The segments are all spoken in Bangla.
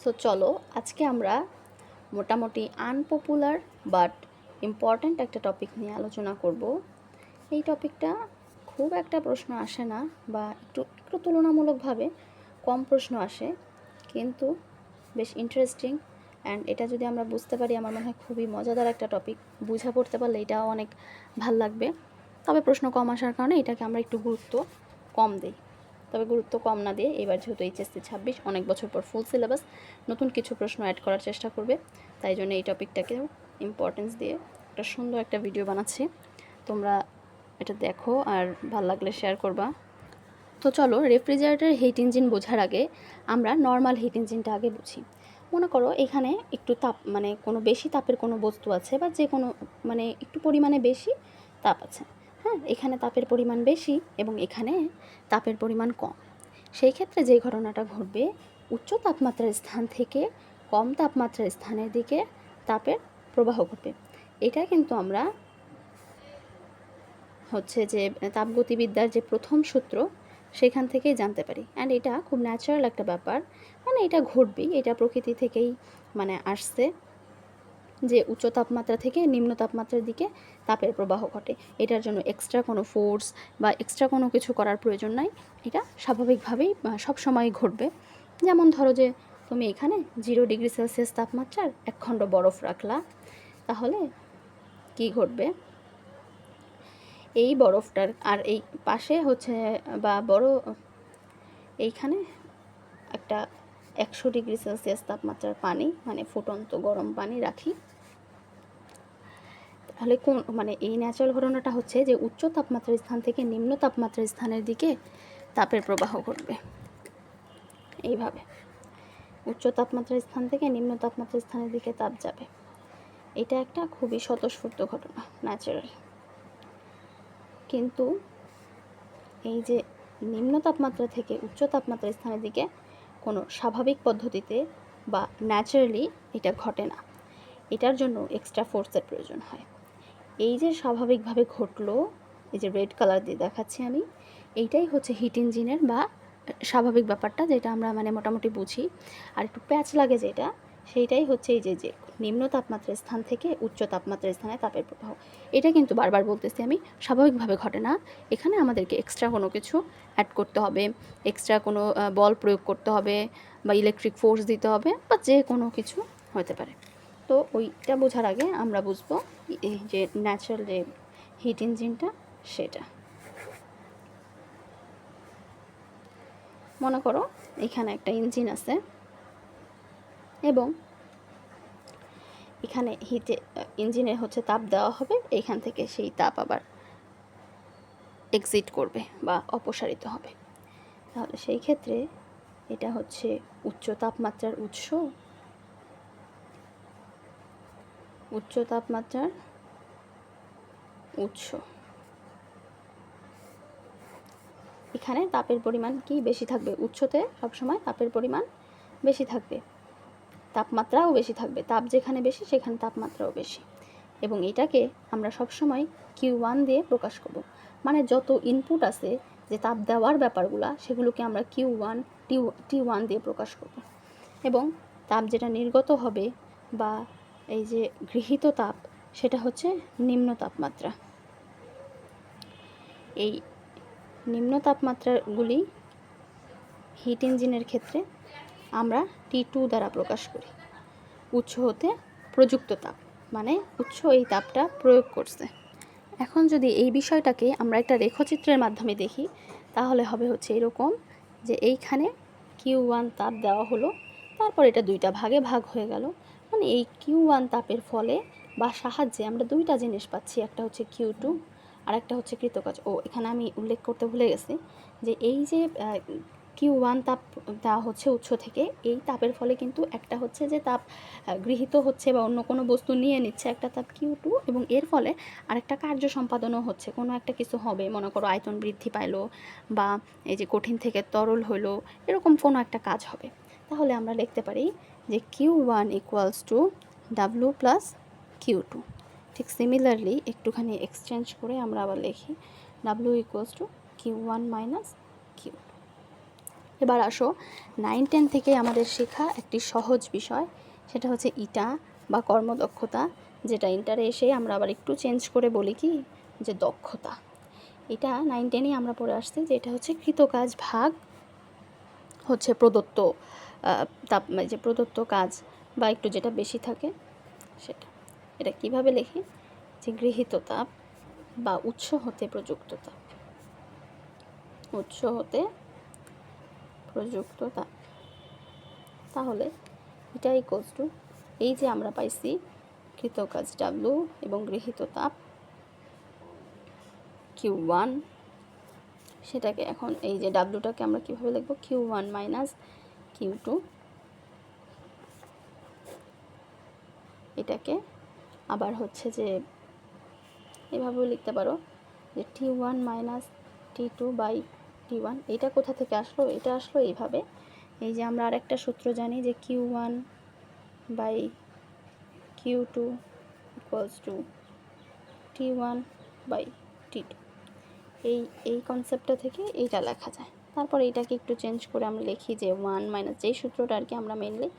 সো চলো আজকে আমরা মোটামুটি আনপপুলার বাট ইম্পর্ট্যান্ট একটা টপিক নিয়ে আলোচনা করব। এই টপিকটা খুব একটা প্রশ্ন আসে না বা একটু একটু তুলনামূলকভাবে কম প্রশ্ন আসে, কিন্তু বেশ ইন্টারেস্টিং। অ্যান্ড এটা যদি আমরা বুঝতে পারি আমার মনে হয় খুবই মজাদার একটা টপিক। বুঝা পড়তে পারলে এটাও অনেক ভাল লাগবে। তবে প্রশ্ন কম আসার কারণে এটাকে আমরা একটু গুরুত্ব কম দিই। তবে গুরুত্ব কম না দিয়ে এবার যেহেতু এইচএসসি 26 অনেক বছর পর ফুল সিলেবাস নতুন কিছু প্রশ্ন অ্যাড করার চেষ্টা করবে, তাই জন্য এই টপিকটাকেও ইম্পর্টেন্স দিয়ে একটা সুন্দর একটা ভিডিও বানাচ্ছি। তোমরা এটা দেখো আর ভালো লাগলে শেয়ার করবা। তো চলো, রেফ্রিজারেটর হিট ইঞ্জিন বোঝার আগে আমরা নর্মাল হিট ইঞ্জিনটা আগে বুঝি। মনে করো এখানে একটু তাপ মানে কোনো বেশি তাপের কোনো বস্তু আছে বা যে কোনো মানে একটু পরিমাণে বেশি তাপ আছে। হ্যাঁ, এখানে তাপের পরিমাণ বেশি এবং এখানে তাপের পরিমাণ কম। সেই ক্ষেত্রে যে ঘটনাটা ঘটবে, উচ্চ তাপমাত্রার স্থান থেকে কম তাপমাত্রার স্থানের দিকে তাপের প্রবাহ ঘটবে। এটা কিন্তু আমরা হচ্ছে যে তাপগতিবিদ্যার যে প্রথম সূত্র সেখান থেকেই জানতে পারি। অ্যান্ড এটা খুব ন্যাচারাল একটা ব্যাপার, মানে এটা ঘটবেই, এটা প্রকৃতি থেকেই মানে আসছে যে উচ্চ তাপমাত্রা থেকে নিম্ন তাপমাত্রার দিকে তাপের প্রবাহ ঘটে। এটার জন্য এক্সট্রা কোনো ফোর্স বা এক্সট্রা কোনো কিছু করার প্রয়োজন নাই, এটা স্বাভাবিকভাবেই সবসময় ঘটবে। যেমন ধরো যে তুমি এখানে 0 ডিগ্রি সেলসিয়াস তাপমাত্রার এক খণ্ড বরফ রাখলা, তাহলে কি ঘটবে, এই বরফটার আর এই পাশে হচ্ছে বা বড় এইখানে একটা 100 ডিগ্রি সেলসিয়াস তাপমাত্রার পানি মানে ফুটন্ত গরম পানি রাখি, তাহলে কোন মানে এই ন্যাচারাল ঘটনাটা হচ্ছে যে উচ্চ তাপমাত্রার স্থান থেকে নিম্ন তাপমাত্রার স্থানের দিকে তাপের প্রবাহ ঘটবে। এইভাবে উচ্চ তাপমাত্রার স্থান থেকে নিম্ন তাপমাত্রার স্থানের দিকে তাপ যাবে। এটা একটা খুবই স্বতঃস্ফূর্ত ঘটনা, ন্যাচারাল। কিন্তু এই যে নিম্ন তাপমাত্রা থেকে উচ্চ তাপমাত্রার স্থানের দিকে কোনো স্বাভাবিক পদ্ধতিতে বা ন্যাচারালি এটা ঘটে না, এটার জন্য এক্সট্রা ফোর্সের প্রয়োজন হয়। এই যে স্বাভাবিকভাবে ঘটলো, এই যে রেড কালার দিয়ে দেখাচ্ছি আমি, এইটাই হচ্ছে হিট ইঞ্জিনের বা স্বাভাবিক ব্যাপারটা, যেটা আমরা মানে মোটামুটি বুঝি। আর একটু প্যাচ লাগে যেটা, সেইটাই হচ্ছে এই যে নিম্ন তাপমাত্রার স্থান থেকে উচ্চ তাপমাত্রার স্থানে তাপের প্রবাহ। এটা কিন্তু বারবার বলতেছি আমি, স্বাভাবিকভাবে ঘটে না। এখানে আমাদেরকে এক্সট্রা কোনো কিছু অ্যাড করতে হবে, এক্সট্রা কোনো বল প্রয়োগ করতে হবে বা ইলেকট্রিক ফোর্স দিতে হবে বা যে কোনো কিছু হতে পারে। তো ওইটা বোঝার আগে আমরা বুঝবো এই যে ন্যাচারাল যে হিট ইঞ্জিনটা সেটা। মনে করো এখানে একটা ইঞ্জিন আছে এবং এখানে ইঞ্জিনে হচ্ছে তাপ দেওয়া হবে, এখান থেকে সেই তাপ আবার এক্সিট করবে বা অপসারিত হবে। তাহলে সেই ক্ষেত্রে এটা হচ্ছে উচ্চ তাপমাত্রার উৎস, উচ্চ তাপমাত্রার উৎস। এখানে তাপের পরিমাণ কি বেশি থাকবে, উৎসতে সবসময় তাপের পরিমাণ বেশি থাকবে, তাপমাত্রাও বেশি থাকবে। তাপ যেখানে বেশি সেখানে তাপমাত্রাও বেশি, এবং এটাকে আমরা সবসময় Q1 দিয়ে প্রকাশ করব। মানে যত ইনপুট আছে যে তাপ দেওয়ার ব্যাপারগুলো, সেগুলোকে আমরা Q1 T1 দিয়ে প্রকাশ করব। এবং তাপ যেটা নির্গত হবে বা এই যে গৃহীত তাপ, সেটা হচ্ছে নিম্ন তাপমাত্রা। এই নিম্ন তাপমাত্রাগুলি হিট ইঞ্জিনের ক্ষেত্রে আমরা T2 দ্বারা প্রকাশ করি। উৎস হতে প্রযুক্ত তাপ, মানে উৎস এই তাপটা প্রয়োগ করছে। এখন যদি এই বিষয়টাকে আমরা একটা রেখাচিত্রের মাধ্যমে দেখি, তাহলে হবে হচ্ছে এরকম যে এইখানে Q1 তাপ দেওয়া হলো, তারপর এটা দুইটা ভাগে ভাগ হয়ে গেল। মানে এই Q1 তাপের ফলে বা সাহায্যে আমরা দুইটা জিনিস পাচ্ছি, একটা হচ্ছে Q2 আর একটা হচ্ছে কৃতকাজ। এখানে আমি উল্লেখ করতে ভুলে গেছি যে এই যে Q1 তাপ দেওয়া হচ্ছে উৎস থেকে, এই তাপের ফলে কিন্তু একটা হচ্ছে যে তাপ গৃহীত হচ্ছে বা অন্য কোনো বস্তু নিয়ে নিচ্ছে, একটা তাপ Q2, এবং এর ফলে আরেকটা কার্য সম্পাদনও হচ্ছে, কোনো একটা কিছু হবে, মনে করো আয়তন বৃদ্ধি পাইলো বা এই যে কঠিন থেকে তরল হলো, এরকম কোনো একটা কাজ হবে। তাহলে আমরা লিখতে পারি যে Q1 = W + Q2। ঠিক সিমিলারলি একটুখানি এক্সচেঞ্জ করে আমরা আবার লিখি W = Q1 - Q2। এবার আসো 9-10 থেকে আমাদের শেখা একটি সহজ বিষয়, সেটা হচ্ছে ইটা বা কর্মদক্ষতা, যেটা ইন্টারে এসে আমরা আবার একটু চেঞ্জ করে বলি কি যে দক্ষতা। এটা 9-10-এই আমরা পড়ে আসছি যে এটা হচ্ছে কৃতকাজ ভাগ হচ্ছে প্রদত্ত যে প্রদত্ত কাজ বা একটু যেটা বেশি থাকে সেটা। এটা কিভাবে লিখি যে গৃহীত তাপ বা উৎস হতে প্রযুক্ত তাপ, উৎস হতে প্রযুক্ত তাপ। তাহলে এটা ইকুয়ালস টু এই যে আমরা পাইছি কৃতকাজ ডাব্লু এবং গৃহীত তাপ Q1, সেটাকে এখন এই যে ডাব্লুটাকে আমরা কীভাবে লিখব Q1 মাইনাস Q2, এটাকে আবার হচ্ছে যে এভাবেও লিখতে পারো যে T1 minus T2 by T1। এটা কোথা থেকে আসলো? এটা আসলো এইভাবে, এই যে আমরা আরেকটা সূত্র জানি যে Q1 by Q2 equals to T1 by T2। এই কনসেপ্টটা থেকে এইটা লেখা যায়। তারপর এইটাকে একটু চেঞ্জ করে আমরা লিখি যে 1 মাইনাস, যেই সূত্রটা আর কি আমরা মেনলি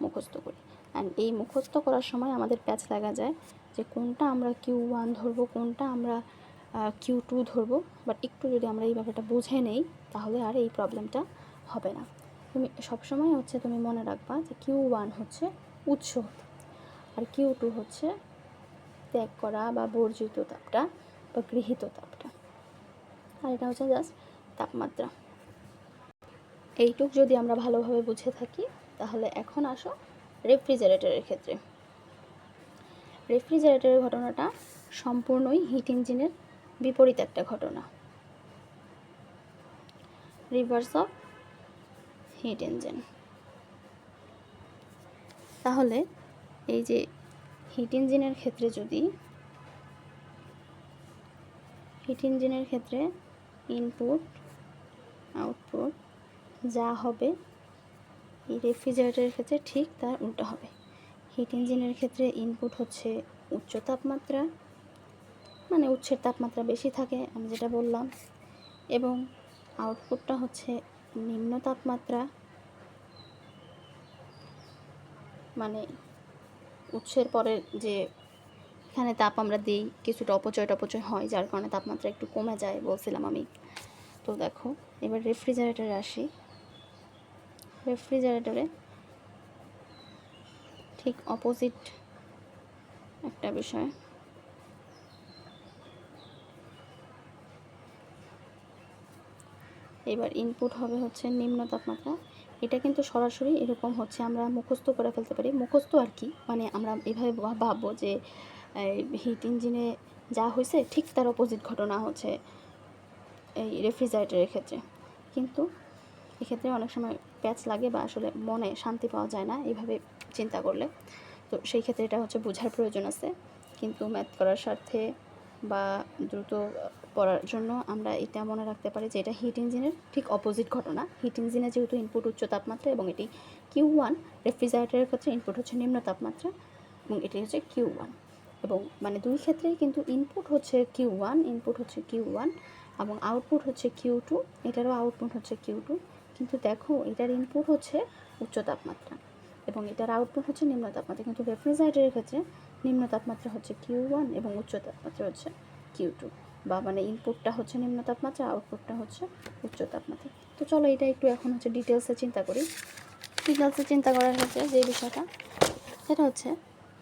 মুখস্থ করি। অ্যান্ড এই মুখস্থ করার সময় আমাদের প্যাচ লাগা যায় যে কোনটা আমরা Q1 ধরবো, কোনটা আমরা Q2 ধরবো। বাট একটু যদি আমরা এই ব্যাপারটা বুঝে নেই তাহলে আর এই প্রবলেমটা হবে না। তুমি সবসময় হচ্ছে তুমি মনে রাখবা যে Q1 হচ্ছে উৎস আর Q2 হচ্ছে ত্যাগ করা বা বর্জিত তাপটা বা গৃহীত তাপটা, আর এটা হচ্ছে জাস্ট তাপমাত্রা। এইটুক যদি আমরা ভালোভাবে বুঝে থাকি তাহলে এখন আসো রেফ্রিজারেটরের ক্ষেত্রে। রেফ্রিজারেটরের ঘটনাটা সম্পূর্ণই হিট ইঞ্জিনের বিপরীত একটা ঘটনা, রিভার্স অফ হিট ইঞ্জিন। তাহলে এই যে হিট ইঞ্জিনের ক্ষেত্রে ইনপুট আউটপুট যা হবে এই রেফ্রিজারেটরের ক্ষেত্রে ঠিক তার উল্টো হবে। হিট ইঞ্জিনের ক্ষেত্রে ইনপুট হচ্ছে উচ্চ তাপমাত্রা, মানে উৎসের তাপমাত্রা বেশি থাকে আমি যেটা বললাম, এবং আউটপুটটা হচ্ছে নিম্ন তাপমাত্রা, মানে উৎসের পরে যে এখানে তাপ আমরা দিই কিছুটা অপচয় হয়, যার কারণে তাপমাত্রা একটু কমে যায় বলছিলাম আমি। তো দেখো এবার রেফ্রিজারেটরে আসি। রেফ্রিজারেটরে ঠিক অপোজিট একটা বিষয়। এবার ইনপুট হবে হচ্ছে নিম্ন তাপমাত্রা। এটা কিন্তু সরাসরি এরকম হচ্ছে আমরা মুখস্থ করে ফেলতে পারি, মুখস্থ আর কি, মানে আমরা এভাবে ভাববো যে হিট ইঞ্জিনে যা হয়েছে ঠিক তার অপোজিট ঘটনা হচ্ছে এই রেফ্রিজারেটরের ক্ষেত্রে। কিন্তু এক্ষেত্রে অনেক সময় প্যাচ লাগে বা আসলে মনে শান্তি পাওয়া যায় না এইভাবে চিন্তা করলে। তো সেই ক্ষেত্রে এটা হচ্ছে বোঝার প্রয়োজন আছে, কিন্তু ম্যাথ করার স্বার্থে বা দ্রুত পড়ার জন্য আমরা এটা মনে রাখতে পারি যে এটা হিট ইঞ্জিনের ঠিক অপোজিট ঘটনা। হিট ইঞ্জিনে যেহেতু ইনপুট উচ্চ তাপমাত্রা এবং এটি Q1, রেফ্রিজারেটরের ক্ষেত্রে ইনপুট হচ্ছে নিম্ন তাপমাত্রা এবং এটি হচ্ছে Q1, এবং মানে দুই ক্ষেত্রেই কিন্তু ইনপুট হচ্ছে Q1 এবং আউটপুট হচ্ছে Q2, এটারও আউটপুট হচ্ছে Q2। কিন্তু দেখো এটার ইনপুট হচ্ছে উচ্চ তাপমাত্রা এবং এটার আউটপুট হচ্ছে নিম্ন তাপমাত্রা, কিন্তু রেফ্রিজারেটরের ক্ষেত্রে নিম্ন তাপমাত্রা হচ্ছে Q1 এবং উচ্চ তাপমাত্রা হচ্ছে Q2, বা মানে ইনপুটটা হচ্ছে নিম্ন তাপমাত্রা, আউটপুটটা হচ্ছে উচ্চ তাপমাত্রা। তো চলো এটা একটু এখন হচ্ছে ডিটেলসে চিন্তা করি। ডিটেলসে চিন্তা করার ক্ষেত্রে যে বিষয়টা সেটা হচ্ছে,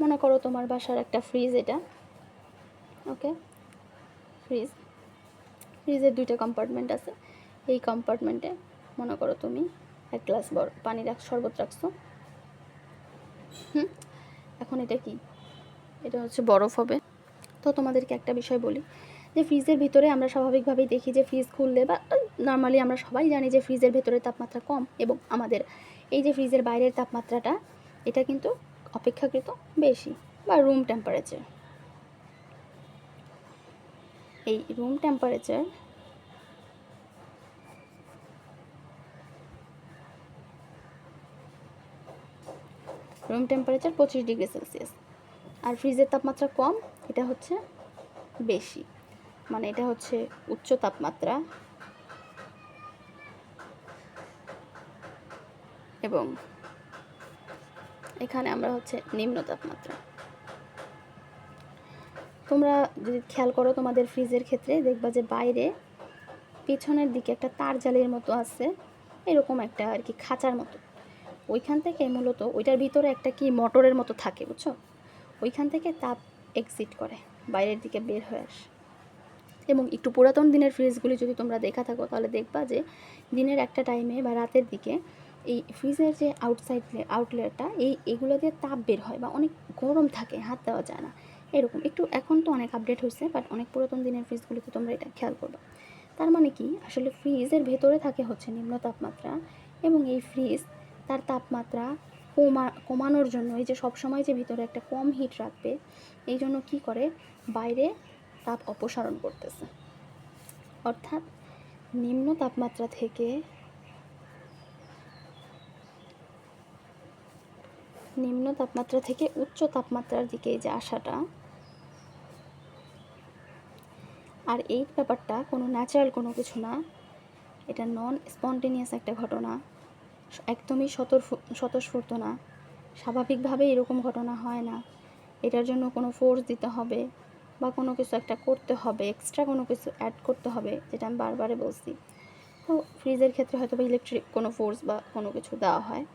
মনে করো তোমার বাসার একটা ফ্রিজ, এটা ওকে ফ্রিজের দুইটা কম্পার্টমেন্ট আছে। এই কম্পার্টমেন্টে মনে করো তুমি এক গ্লাস পানি শরবত রাখছো। এখন এটা কি, এটা হচ্ছে বরফ হবে। তো তোমাদেরকে একটা বিষয় বলি যে ফ্রিজের ভিতরে আমরা স্বাভাবিকভাবেই দেখি যে ফ্রিজ খুললে বা নর্মালি আমরা সবাই জানি যে ফ্রিজের ভেতরে তাপমাত্রা কম, এবং আমাদের এই যে ফ্রিজের বাইরের তাপমাত্রাটা এটা কিন্তু অপেক্ষাকৃত বেশি বা রুম টেম্পারেচার। এই room temperature room temperature 25 degree Celsius, আর ফ্রিজের তাপমাত্রা কম, এটা হচ্ছে বেশি, মানে এটা হচ্ছে উচ্চ তাপমাত্রা এবং এখানে আমরা হচ্ছে নিম্ন তাপমাত্রা। তোমরা যদি খেয়াল করো তোমাদের ফ্রিজের ক্ষেত্রে দেখবা যে বাইরে পিছনের দিকে একটা তার জালির মতো আছে, এরকম একটা আর কি খাঁচার মতো। ওইখান থেকে মূলত ওইটার ভিতরে একটা কি মোটরের মতো থাকে, বুঝছো? ওইখান থেকে তাপ এক্সিট করে, বাইরের দিকে বের হয়ে আসে। এবং একটু পুরাতন দিনের ফ্রিজগুলি যদি তোমরা দেখা থাকো তাহলে দেখবা যে দিনের একটা টাইমে বা রাতের দিকে এই ফ্রিজের যে আউটলেটটা এইগুলো দিয়ে তাপ বের হয় বা অনেক গরম থাকে, হাত দেওয়া যায় না এরকম। একটু এখন তো অনেক আপডেট হয়েছে, বাট অনেক পুরাতন দিনের ফ্রিজগুলিতে তোমরা এটা খেয়াল করবা। তার মানে কি, আসলে ফ্রিজের ভেতরে থাকে হচ্ছে নিম্ন তাপমাত্রা, এবং এই ফ্রিজ তার তাপমাত্রা কমানোর জন্য এই যে সবসময় যে ভিতরে একটা কম হিট রাখবে, এই জন্য কী করে, বাইরে তাপ অপসারণ করতেছে। অর্থাৎ নিম্ন তাপমাত্রা থেকে উচ্চ তাপমাত্রার দিকে এই যে আসাটা, আর এই ব্যাপারটা কোনো ন্যাচারাল কোনো কিছু না, এটা নন স্পন্টেনিয়াস একটা ঘটনা, একদমই স্বতঃস্ফূর্ত না, স্বাভাবিকভাবে এরকম ঘটনা হয় না। এটার জন্য কোনো ফোর্স দিতে হবে বা কোনো কিছু একটা করতে হবে, এক্সট্রা কোনো কিছু অ্যাড করতে হবে, যেটা আমি বারবারে বলছি। তো ফ্রিজের ক্ষেত্রে হয়তো বা ইলেকট্রিক কোনো ফোর্স বা কোনো কিছু দেওয়া হয়।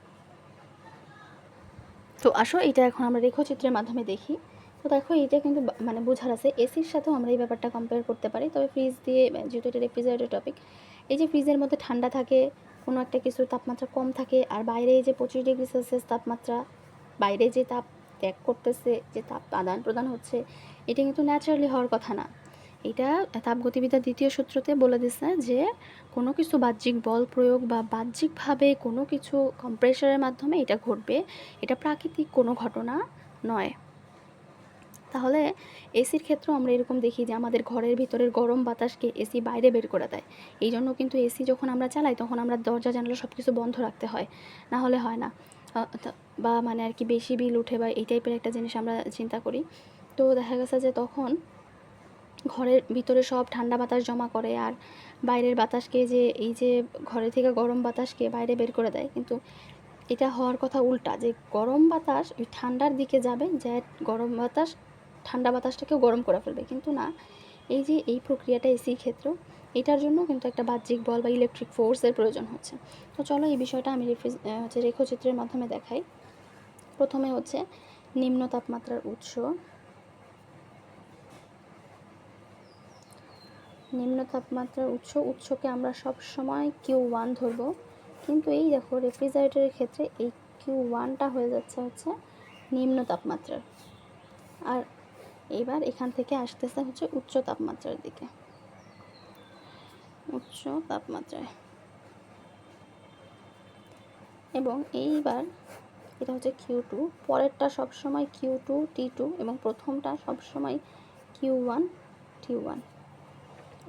তো আসো এটা এখন আমরা রেখাচিত্রের মাধ্যমে দেখি। তো দেখো এইটা কিন্তু মানে বোঝার আছে, এসির সাথেও আমরা এই ব্যাপারটা কম্পেয়ার করতে পারি। তবে ফ্রিজ দিয়ে, যেহেতু এটা রেফ্রিজারেটর টপিক, এই যে ফ্রিজের মধ্যে ঠান্ডা থাকে, কোনো একটা কিছুর তাপমাত্রা কম থাকে, আর বাইরে এই যে 25 ডিগ্রি সেলসিয়াস তাপমাত্রা, বাইরে যে তাপ ত্যাগ করতেছে, যে তাপ আদান প্রদান হচ্ছে, এটা কিন্তু ন্যাচারালি হওয়ার কথা না। এটা তাপগতিবিদ্যার দ্বিতীয় সূত্রতে বলে দিচ্ছে যে কোনো কিছু বাহ্যিক বল প্রয়োগ বা বাহ্যিকভাবে কোনো কিছু কম্প্রেসারের মাধ্যমে এটা ঘটবে, এটা প্রাকৃতিক কোনো ঘটনা নয়। তাহলে এসির ক্ষেত্রেও আমরা এরকম দেখি যে আমাদের ঘরের ভিতরের গরম বাতাসকে এসি বাইরে বের করে দেয়। এই জন্য কিন্তু এসি যখন আমরা চালাই তখন আমরা দরজা জানালা সব কিছু বন্ধ রাখতে হয়, না হলে হয় না। বা মানে আর কি বেশি বিল উঠে বা এই টাইপের একটা জিনিস আমরা চিন্তা করি। তো দেখা গেছে যে তখন ঘরের ভিতরে সব ঠান্ডা বাতাস জমা করে, আর বাইরের বাতাসকে যে এই যে ঘরে থেকে গরম বাতাসকে বাইরে বের করে দেয়। কিন্তু এটা হওয়ার কথা উল্টা, যে গরম বাতাস ওই ঠান্ডার দিকে যাবে, যে গরম বাতাস ঠান্ডা বাতাসটাকেও গরম করে ফেলবে, কিন্তু না। এই যে এই প্রক্রিয়াটা এসির ক্ষেত্রেও, এটার জন্য কিন্তু একটা বাহ্যিক বল বা ইলেকট্রিক ফোর্সের প্রয়োজন হচ্ছে। তো চলো এই বিষয়টা আমি রেখাচিত্রের মাধ্যমে দেখাই। প্রথমে হচ্ছে নিম্ন তাপমাত্রার উৎস। নিম্ন তাপমাত্রার উৎসকে আমরা সব সময় Q1 ধরবো, কিন্তু এই দেখো রেফ্রিজারেটরের ক্ষেত্রে এই Q1টা হয়ে যাচ্ছে হচ্ছে নিম্ন তাপমাত্রার। আর এবার এখান থেকে আসতেছে হচ্ছে উচ্চ তাপমাত্রার দিকে, উচ্চ তাপমাত্রায়। এবং এইবার এটা হচ্ছে Q2, পরেরটা সবসময় Q2 T2 এবং প্রথমটা সবসময় Q1 T1।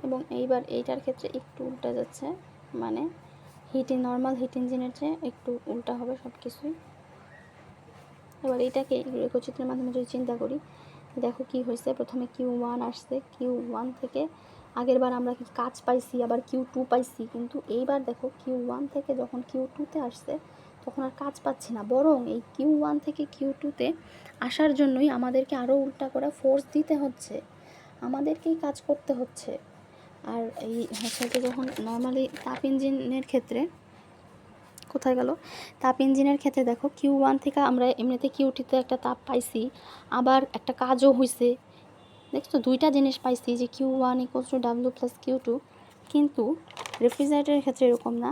এবং এইবার এইটার ক্ষেত্রে একটু উল্টা যাচ্ছে, মানে নর্মাল হিট ইঞ্জিনের চেয়ে একটু উল্টা হবে সব কিছুই। এবার এইটাকে রেখাচিত্রের মাধ্যমে যদি চিন্তা করি, দেখো কি হয়েছে, প্রথমে Q1 আসছে, Q1 থেকে আগের বার আমরা কি কাজ পাইছি, আবার Q2 পাইছি, কিন্তু এইবার দেখো Q1 থেকে যখন Q2-তে আসছে তখন আর কাজ পাচ্ছি না, বরং এই Q1 থেকে Q2-তে আসার জন্যই আমাদেরকে আরও উল্টা করে ফোর্স দিতে হচ্ছে, আমাদেরকেই কাজ করতে হচ্ছে। আর এই হচ্ছে যে যখন নর্মালি তাপ ইঞ্জিনের ক্ষেত্রে, কোথায় গেল, তাপ ইঞ্জিনের ক্ষেত্রে দেখো Q1 থেকে আমরা এমনিতে Q2-তে একটা তাপ পাইছি, আবার একটা কাজও হয়েছে, দেখছো দুইটা জিনিস পাইছি, যে Q1 = W + Q2। কিন্তু রেফ্রিজারেটরের ক্ষেত্রে এরকম না।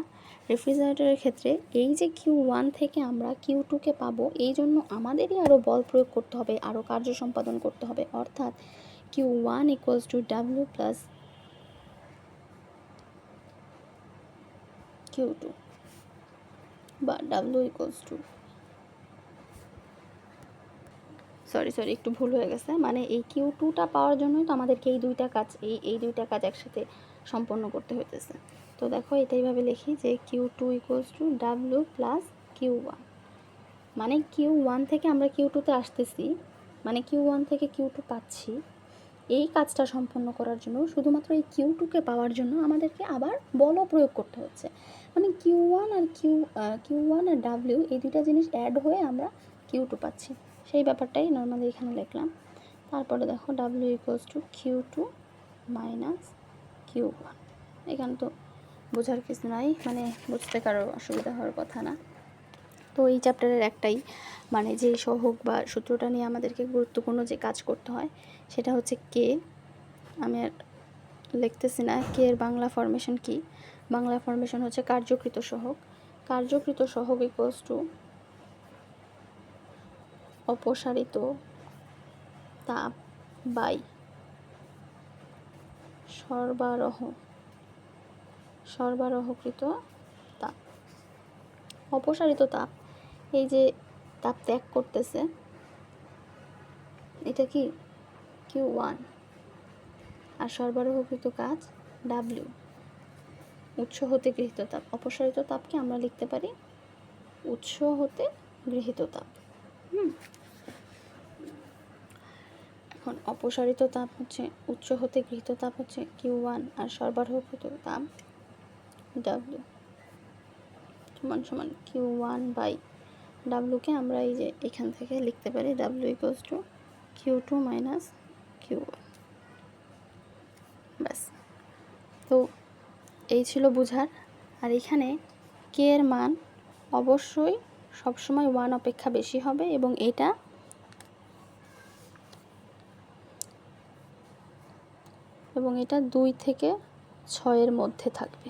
রেফ্রিজারেটরের ক্ষেত্রে এই যে Q1 থেকে আমরা Q2-কে পাবো, এই জন্য আমাদেরই আরও বল প্রয়োগ করতে হবে, আরও কার্য সম্পাদন করতে হবে। অর্থাৎ Q1 = W + Q2 বা W = সরি একটু ভুল হয়ে গেছে, মানে এই Q2টা পাওয়ার জন্যই তো আমাদেরকে এই দুইটা কাজ একসাথে সম্পন্ন করতে হইতেছে। তো দেখো এইভাবে লিখি যে Q2 = W + Q1, মানে Q1 থেকে আমরা Q2-তে আসতেছি, মানে Q1 থেকে Q2 পাচ্ছি, এই কাজটা সম্পন্ন করার জন্য শুধুমাত্র এই Q2কে পাওয়ার জন্য আমাদেরকে আবার বলও প্রয়োগ করতে হচ্ছে। মানে Q1 আর Q1 আর W এই দুইটা জিনিস অ্যাড হয়ে আমরা Q2 পাচ্ছি। সেই ব্যাপারটাই নর্মালি এখানে লিখলাম। তারপরে দেখো W equals to Q2 minus Q1। এখানে তো বোঝার কিছু নাই, মানে বুঝতে কারো অসুবিধা হওয়ার কথা না। তো এই চ্যাপ্টারের একটাই মানে যে সহগ বা সূত্রটা নিয়ে আমাদেরকে গুরুত্বপূর্ণ যে কাজ করতে হয় সেটা হচ্ছে কে। আমি আর লিখতেছি না কে এর বাংলা ফরমেশন কি। বাংলা ফরমেশন হচ্ছে কার্যকৃত সহগ। কার্যকৃত সহগ ইকুয়ালস টু অপসারিত তাপ বাই সরবরাহকৃত তাপ। অপসারিত তাপ এই যে তাপ ত্যাগ করতেছে এটা কি Q1, আর সরবরাহকৃত কাজ W। উৎস হতে গৃহীত তাপ, অপসারিত তাপকে আমরা লিখতে পারি উৎস হতে গৃহীত তাপ। এখন অপসারিত তাপ হচ্ছে উৎস হতে গৃহীত তাপ হচ্ছে Q1 আর সরবরাহকৃত তাপ W সমান সমান Q1 বাই ডাব্লুকে আমরা এই যে এখান থেকে লিখতে পারি W equals to Q2 minus Q1। ব্যাস, তো এই ছিল বোঝার। আর এখানে কে এর মান অবশ্যই সবসময় 1 অপেক্ষা বেশি হবে এবং এটা 2 থেকে 6 এর মধ্যে থাকবে।